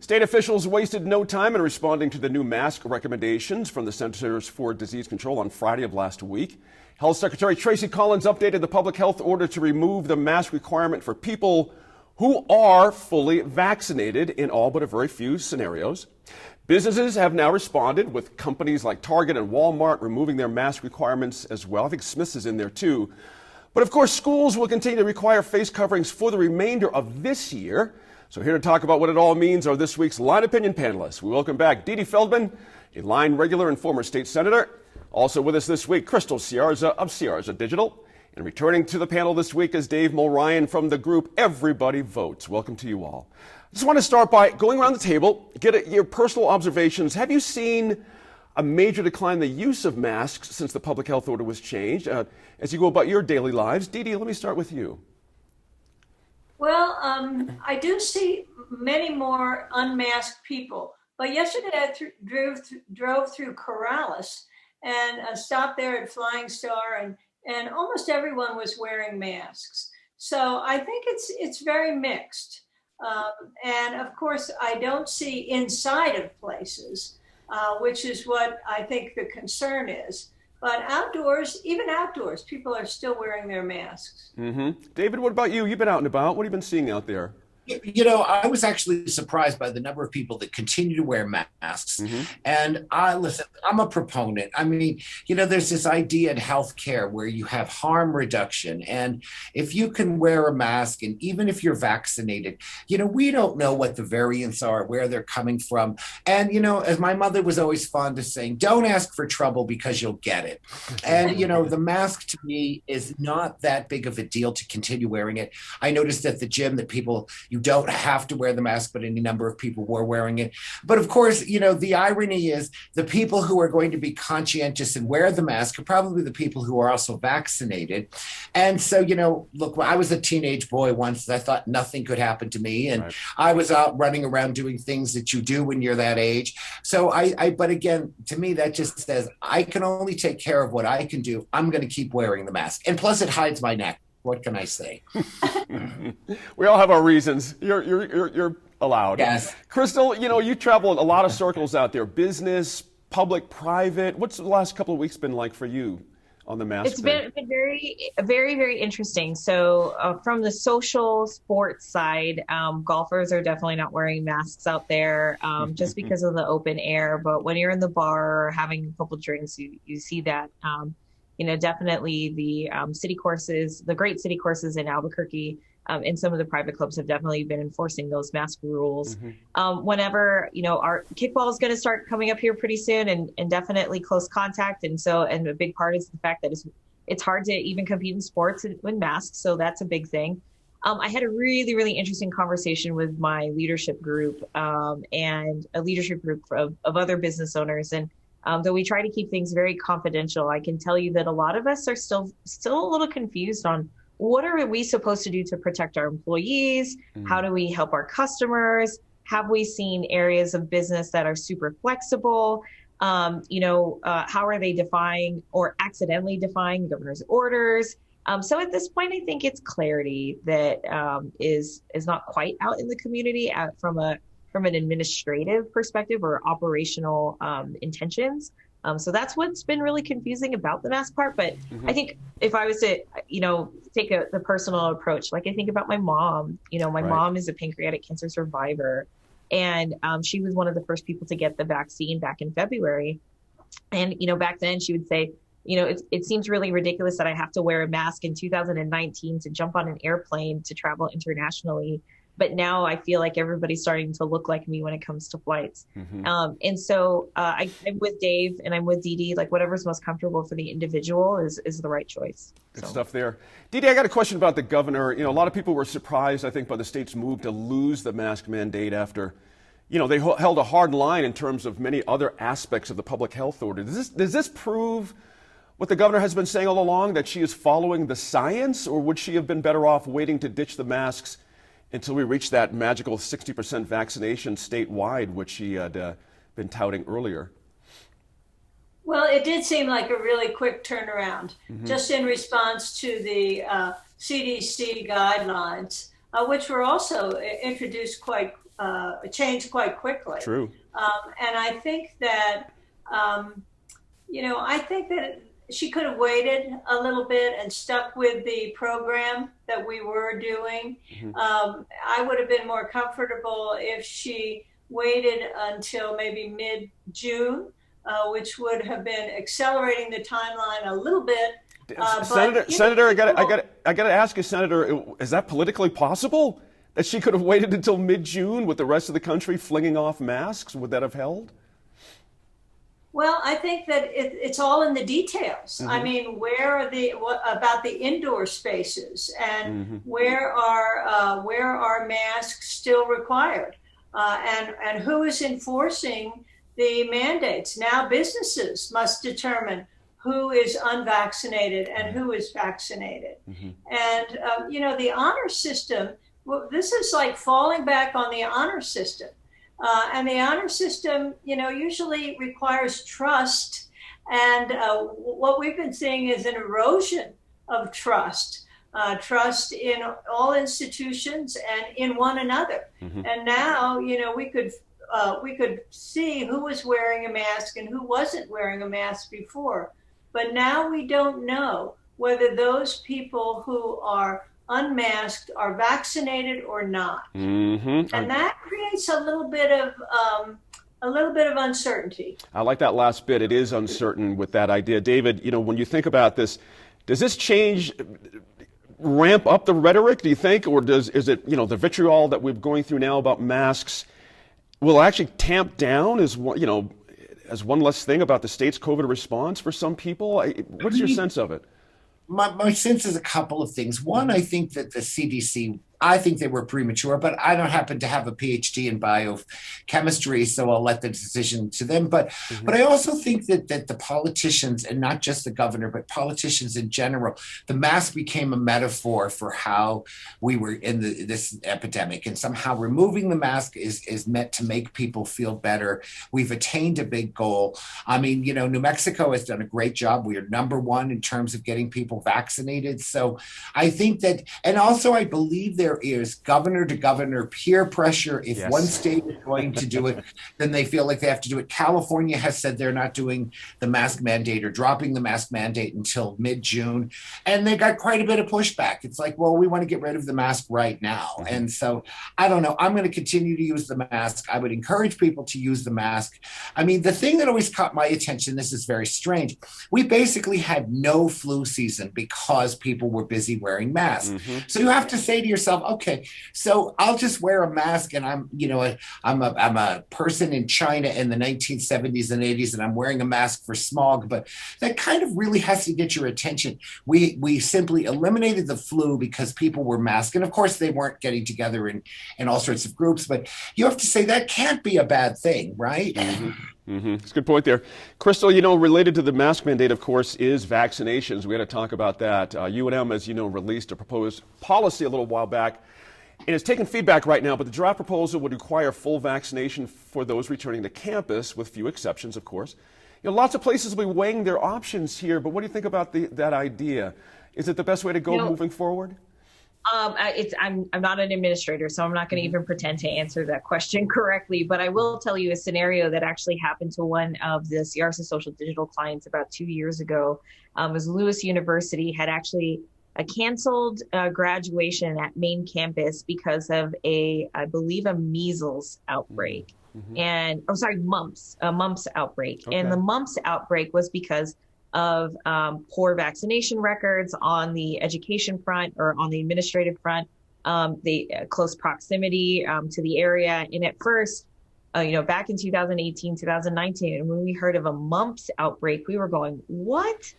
State officials wasted no time in responding to the new mask recommendations from the Centers for Disease Control on Friday of last week. Health Secretary Tracy Collins updated the public health order to remove the mask requirement for people who are fully vaccinated in all but a very few scenarios. Businesses have now responded, with companies like Target and Walmart removing their mask requirements as well. I think Smith's is in there too. But of course, schools will continue to require face coverings for the remainder of this year. So here to talk about what it all means are this week's Line Opinion panelists. We welcome back Dede Feldman, a Line regular and former state senator. Also with us this week, Crystal Ciarza of Ciarza Digital. And returning to the panel this week is Dave Mulryan from the group Everybody Votes. Welcome to you all. I just want to start by going around the table, get your personal observations. Have you seen a major decline in the use of masks since the public health order was changed as you go about your daily lives? Dede, let me start with you. Well, I do see many more unmasked people. But yesterday I drove through Corrales and stopped there at Flying Star, and almost everyone was wearing masks. So I think it's very mixed. And of course, I don't see inside of places, which is what I think the concern is. But outdoors, even outdoors, people are still wearing their masks. David, what about you? You've been out and about. What have you been seeing out there? You know, I was actually surprised by the number of people that continue to wear masks. And listen, I'm a proponent. I mean, you know, there's this idea in healthcare where you have harm reduction. And if you can wear a mask, and even if you're vaccinated, you know, we don't know what the variants are, where they're coming from. And, you know, as my mother was always fond of saying, don't ask for trouble because you'll get it. And, you know, the mask to me is not that big of a deal to continue wearing it. I noticed at the gym that you don't have to wear the mask, but any number of people were wearing it. But of course, you know, the irony is the people who are going to be conscientious and wear the mask are probably the people who are also vaccinated. And so, you know, look, I was a teenage boy once. I thought nothing could happen to me. And right. I was out running around doing things that you do when you're that age. So but again, to me, that just says I can only take care of what I can do. I'm going to keep wearing the mask. And plus it hides my neck. What can I say? We all have our reasons. You're allowed. Yes. Crystal, you know, you travel in a lot of circles out there, business, public, private. What's the last couple of weeks been like for you on the mask? It's been very interesting. So from the social sports side, golfers are definitely not wearing masks out there just because of the open air. But when you're in the bar or having a couple drinks, you see that. You know, definitely the city courses, the great city courses in Albuquerque and some of the private clubs have definitely been enforcing those mask rules. Whenever, you know, our kickball is going to start coming up here pretty soon and definitely close contact. And a big part is the fact that it's hard to even compete in sports with masks. So that's a big thing. I had a really interesting conversation with my leadership group and a leadership group of other business owners. And though we try to keep things very confidential, I can tell you that a lot of us are still a little confused on what are we supposed to do to protect our employees? How do we help our customers? Have we seen areas of business that are super flexible? How are they defying or accidentally defying governor's orders? So at this point, I think it's clarity that is not quite out in the community from an administrative perspective or operational intentions. So that's what's been really confusing about the mask part. But I think if I was to, you know, take the personal approach, like I think about my mom, you know, my mom is a pancreatic cancer survivor. And she was one of the first people to get the vaccine back in February. And, you know, back then she would say, you know, it seems really ridiculous that I have to wear a mask in 2019 to jump on an airplane to travel internationally. But now I feel like everybody's starting to look like me when it comes to flights. And so I'm with Dave and I'm with Dede, like whatever's most comfortable for the individual is the right choice. Good stuff there. Dede, I got a question about the governor. You know, a lot of people were surprised, I think, by the state's move to lose the mask mandate after, you know, they held a hard line in terms of many other aspects of the public health order. Does this prove what the governor has been saying all along, that she is following the science, or would she have been better off waiting to ditch the masks until we reach that magical 60% vaccination statewide, which she had been touting earlier? Well, it did seem like a really quick turnaround, just in response to the CDC guidelines, which were also introduced quite change quite quickly. True. And I think that, I think that she could have waited a little bit and stuck with the program that we were doing. I would have been more comfortable if she waited until maybe mid-June, which would have been accelerating the timeline a little bit. Senator, I got to ask you, Senator, is that politically possible? That she could have waited until mid-June with the rest of the country flinging off masks? Would that have held? Well, I think that it's all in the details. I mean, what about the indoor spaces, and where are masks still required, and who is enforcing the mandates? Now businesses must determine who is unvaccinated and who is vaccinated. And the honor system. Well, this is like falling back on the honor system. And the honor system, usually requires trust. And what we've been seeing is an erosion of trust in all institutions and in one another. And now, we could see who was wearing a mask and who wasn't wearing a mask before. But now we don't know whether those people who are unmasked are vaccinated or not, and that creates a little bit of uncertainty. I like that last bit. It is uncertain with that idea, David. When you think about this, does this change ramp up the rhetoric? Do you think, or is it the vitriol that we're going through now about masks will actually tamp down as one less thing about the state's COVID response for some people? What's your sense of it? My sense is a couple of things. One, I think that the CDC, I think they were premature, but I don't happen to have a PhD in biochemistry, so I'll let the decision to them. But I also think that the politicians, and not just the governor, but politicians in general, the mask became a metaphor for how we were in this epidemic. And somehow removing the mask is meant to make people feel better. We've attained a big goal. I mean, New Mexico has done a great job. We are number one in terms of getting people vaccinated. So I think that, and also I believe there is governor to governor peer pressure. If one state is going to do it, then they feel like they have to do it. California has said they're not doing the mask mandate or dropping the mask mandate until mid-June. And they got quite a bit of pushback. It's like, well, we want to get rid of the mask right now. And so I don't know. I'm going to continue to use the mask. I would encourage people to use the mask. I mean, the thing that always caught my attention, this is very strange. We basically had no flu season because people were busy wearing masks. So you have to say to yourself, okay, so I'll just wear a mask, and I'm a person in China in the 1970s and 80s, and I'm wearing a mask for smog, but that kind of really has to get your attention. We simply eliminated the flu because people were masked, and of course they weren't getting together in all sorts of groups, but you have to say that can't be a bad thing, right? It's a good point there. Crystal, related to the mask mandate, of course, is vaccinations. We had to talk about that. UNM, as you know, released a proposed policy a little while back, and it's taking feedback right now, but the draft proposal would require full vaccination for those returning to campus, with few exceptions, of course. Lots of places will be weighing their options here, but what do you think about that idea? Is it the best way to go moving forward? I'm not an administrator, so I'm not going to even pretend to answer that question correctly. But I will tell you a scenario that actually happened to one of the CRC Social Digital clients about 2 years ago. Was Lewis University had actually canceled graduation at main campus because of I believe a measles outbreak, and mumps outbreak. Okay. And the mumps outbreak was because of poor vaccination records on the education front or on the administrative front, the close proximity to the area. And at first, back in 2018, 2019, when we heard of a mumps outbreak, we were going, what?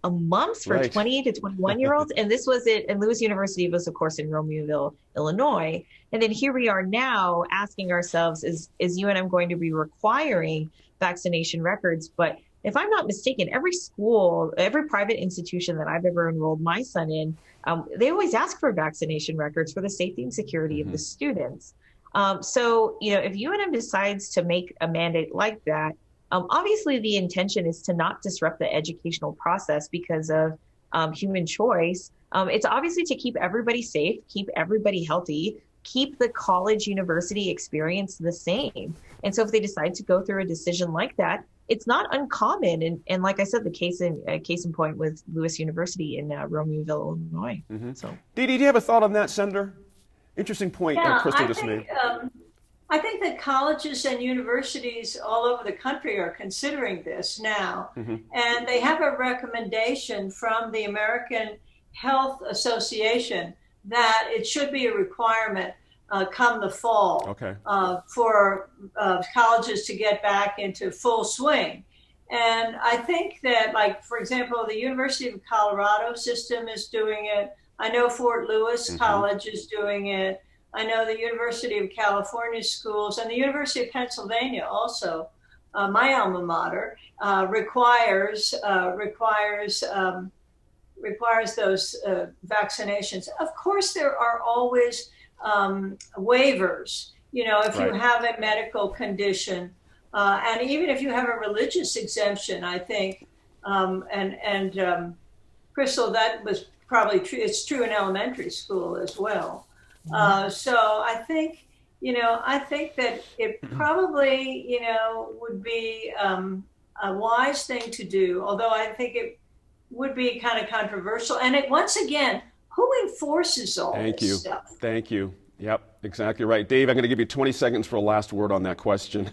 A mumps for 20 to 21-year-olds? And this was it. And Lewis University was, of course, in Romeoville, Illinois. And then here we are now asking ourselves, is UNM going to be requiring vaccination records? But if I'm not mistaken, every school, every private institution that I've ever enrolled my son in, they always ask for vaccination records for the safety and security of the students. So, if UNM decides to make a mandate like that, obviously the intention is to not disrupt the educational process because of human choice. It's obviously to keep everybody safe, keep everybody healthy, keep the college university experience the same. And so if they decide to go through a decision like that, it's not uncommon. And like I said, the case in point with Lewis University in Romeoville, Illinois. So, Dee Dee, do you have a thought on that, Senator? Interesting point Yeah, Crystal just made. I think that colleges and universities all over the country are considering this now. And they have a recommendation from the American Health Association that it should be a requirement come the fall Okay. for colleges to get back into full swing. And I think that, like, for example, the University of Colorado system is doing it. I know Fort Lewis College is doing it. I know the University of California schools and the University of Pennsylvania also, my alma mater, requires those vaccinations. Of course, there are always waivers. You know, if you have a medical condition, and even if you have a religious exemption, I think, Crystal, that was probably true. It's true in elementary school as well. So I think that it probably, would be a wise thing to do, although I think it would be kind of controversial. And once again, who enforces all this stuff? Thank you. Yep, exactly right. Dave, I'm going to give you 20 seconds for a last word on that question.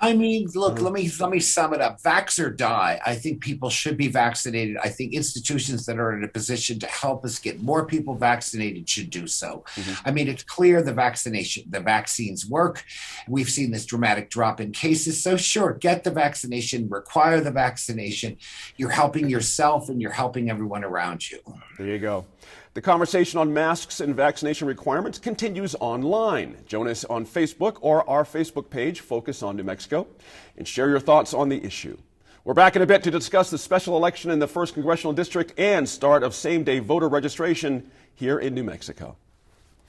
I mean, look, let me sum it up. Vax or die. I think people should be vaccinated. I think institutions that are in a position to help us get more people vaccinated should do so. I mean, it's clear the vaccines work. We've seen this dramatic drop in cases. So sure, get the vaccination, require the vaccination. You're helping yourself and you're helping everyone around you. There you go. The conversation on masks and vaccination requirements continues online. Join us on Facebook or our Facebook page, Focus on New Mexico, and share your thoughts on the issue. We're back in a bit to discuss the special election in the 1st Congressional District and start of same-day voter registration here in New Mexico.